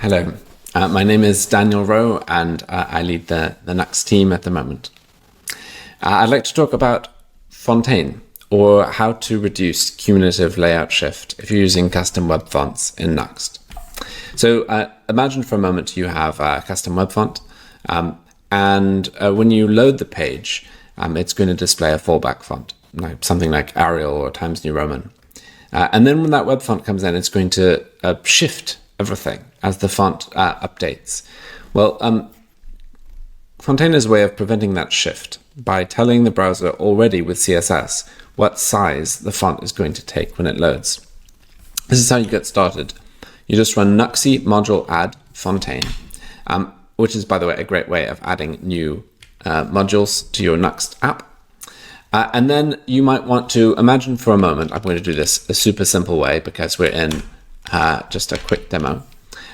Hello, my name is Daniel Rowe and I lead the Nuxt team at the moment. I'd like to talk about fontaine, or how to reduce cumulative layout shift if you're using custom web fonts in Nuxt. So imagine for a moment you have a custom web font, and when you load the page, it's going to display a fallback font, like something like Arial or Times New Roman. And then when that web font comes in, it's going to shift everything as the font updates. Well, fontaine is a way of preventing that shift by telling the browser already with CSS what size the font is going to take when it loads. This is how you get started. You just run nuxi module add fontaine, which is, by the way, a great way of adding new modules to your Nuxt app. And then you might want to imagine for a moment, I'm going to do this a super simple way because we're in just a quick demo,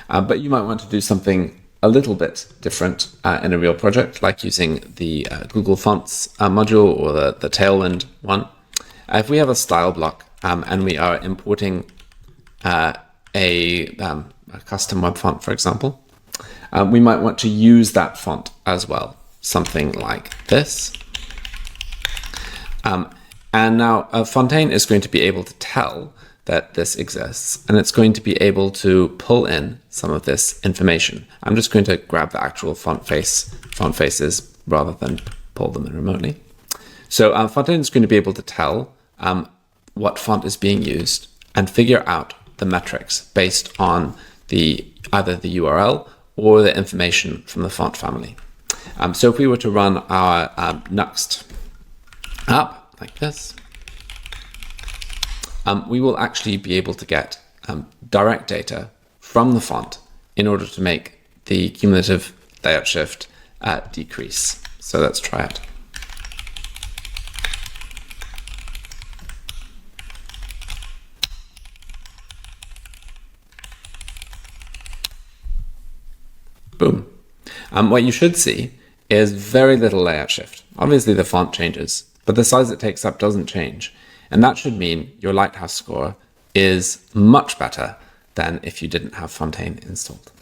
but you might want to do something a little bit different in a real project, like using the Google Fonts module or the Tailwind one. If we have a style block and we are importing a custom web font, for example, we might want to use that font as well, something like this. And now fontaine is going to be able to tell that this exists, and it's going to be able to pull in some of this information. I'm just going to grab the actual font faces rather than pull them in remotely. So fontaine is going to be able to tell what font is being used and figure out the metrics based on either the URL or the information from the font family. So if we were to run our Nuxt app like this, we will actually be able to get direct data from the font in order to make the cumulative layout shift decrease. So let's try it. Boom. What you should see is very little layout shift. Obviously the font changes, but the size it takes up doesn't change. And that should mean your Lighthouse score is much better than if you didn't have fontaine installed.